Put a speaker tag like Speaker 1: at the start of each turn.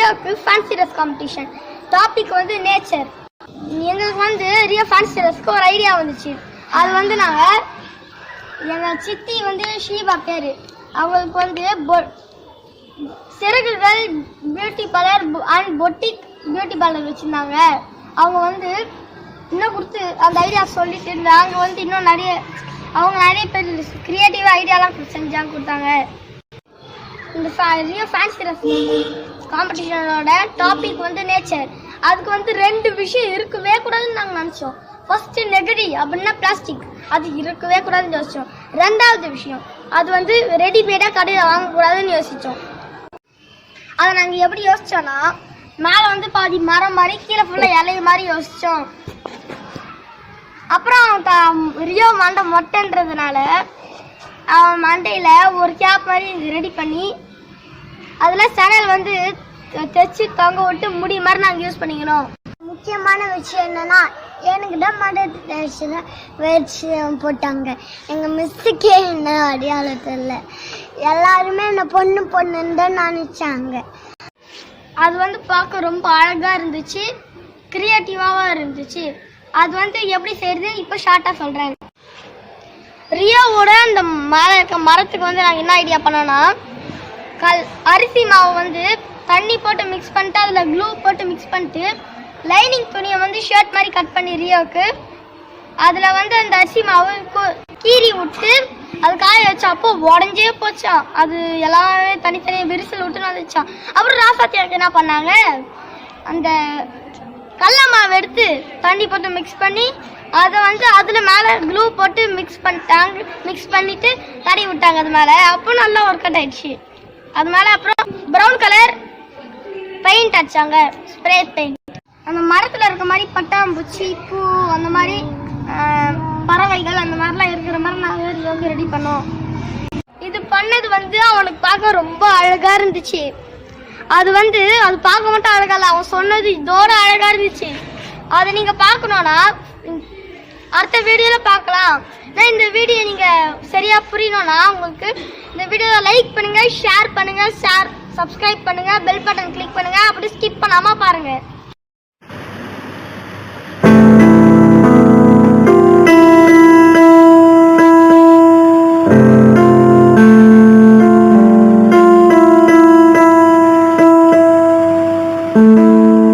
Speaker 1: ரியோக்கு fancy dress competition. Topic வந்து nature. எங்களுக்கு வந்து ரியோ ஃபேன்சி ட்ரெஸ்க்கு ஒரு ஐடியா வந்துச்சு. அது வந்து நாங்கள் எங்கள் சித்தி வந்து ஷீபா பேர், அவங்களுக்கு வந்து Siragugal beauty parlour and boutique beauty parlour வச்சுருந்தாங்க. அவங்க வந்து இன்னும் கொடுத்து அந்த ஐடியா சொல்லிட்டு நாங்கள் வந்து இன்னும் நிறைய பேர் கிரியேட்டிவ் ஐடியாலாம் செஞ்சாங்க கொடுத்தாங்க. இந்த ரியோ ஃபேன்சி ட்ரெஸ் காம்படிஷனோட டாபிக் வந்து நேச்சர். அதுக்கு வந்து 2 விஷயம் இருக்கவே கூடாதுன்னு நாங்கள் நினச்சோம். ஃபர்ஸ்ட் நெகடி அப்படின்னா பிளாஸ்டிக், அது இருக்கவே கூடாதுன்னு யோசிச்சோம். 2வது விஷயம் அது வந்து ரெடிமேடாக கடையில் வாங்கக்கூடாதுன்னு யோசித்தோம். அதை நாங்கள் எப்படி யோசித்தோன்னா, மேலே வந்து பாதி மரம் மாதிரி கீழே ஃபுல்லாக இலைய மாதிரி யோசித்தோம். அப்புறம் ரியோ மண்டை மொட்டைன்றதுனால அவன் மண்டையில் ஒரு கேப் மாதிரி ரெடி பண்ணி அதில் சேனல் வந்து தைச்சி தொங்க விட்டு முடி மாதிரி நாங்கள் யூஸ் பண்ணிக்கணும்.
Speaker 2: முக்கியமான விஷயம் என்னன்னா, எனக்கு தான் மண்டை வச்சு போட்டாங்க. எங்கள் மிஸ்ஸுக்கே என்ன அடையாளத்தில் இல்லை, எல்லாருமே என்ன பொண்ணுன்னு தான் நினச்சாங்க.
Speaker 1: அது வந்து பார்க்க ரொம்ப அழகாக இருந்துச்சு, கிரியேட்டிவாகவும் இருந்துச்சு. அது வந்து எப்படி செய்யறது இப்போ ஷார்ட்டாக சொல்கிறேன். ரியோவோட அந்த மேலே இருக்க மரத்துக்கு வந்து நாங்கள் என்ன ஐடியா பண்ணோன்னா, அரிசி மாவு வந்து தண்ணி போட்டு மிக்ஸ் பண்ணிட்டு அதில் க்ளூ போட்டு மிக்ஸ் பண்ணிட்டு லைனிங் துணியை வந்து ஷர்ட் மாதிரி கட் பண்ணி ரியோவுக்கு அதில் வந்து அந்த அரிசி மாவு கீறி விட்டு அது காய வச்சா. அப்போ உடஞ்சே போச்சான், அது எல்லாமே தனித்தனியாக விரிசல் விட்டுன்னு வந்துச்சான். அப்புறம் ராசாத்தியாக்கு என்ன பண்ணாங்க, அந்த கடல மாவு எடுத்து தண்ணி போட்டு மிக்ஸ் பண்ணி அதை வந்து அதில் மேலே க்ளூ போட்டு மிக்ஸ் பண்ணிட்டு தடவி விட்டாங்க அது மேலே. அப்போ நல்லா ஒர்க் அவுட் ஆயிடுச்சு. அது மேலே அப்புறம் ப்ரௌன் கலர் பெயிண்ட் அடிச்சாங்க, ஸ்ப்ரே பெயிண்ட். அந்த மரத்தில் இருக்க மாதிரி பட்டாம்பூச்சி, பூ, அந்த மாதிரி பறவைகள் அந்த மாதிரிலாம் இருக்கிற மாதிரி நாங்கள் ரியோக்கு ரெடி பண்ணோம். இது பண்ணது வந்து அவனுக்கு பார்க்க ரொம்ப அழகாக இருந்துச்சு. அது பார்க்க மட்டும் அழகா இல்லை, அவன் சொன்னது இதோட அழகாக இருந்துச்சு. அதை நீங்கள் பார்க்கணுன்னா அடுத்த வீடியோவில் பார்க்கலாம். இந்த வீடியோ நீங்கள் சரியாக புரியணும்னா உங்களுக்கு இந்த வீடியோவை லைக் பண்ணுங்கள், ஷேர் பண்ணுங்கள், சப்ஸ்கிரைப் பண்ணுங்கள், பெல் பட்டன் கிளிக் பண்ணுங்கள். அப்படி ஸ்கிப் பண்ணாமல் பாருங்கள்.
Speaker 2: Thank you.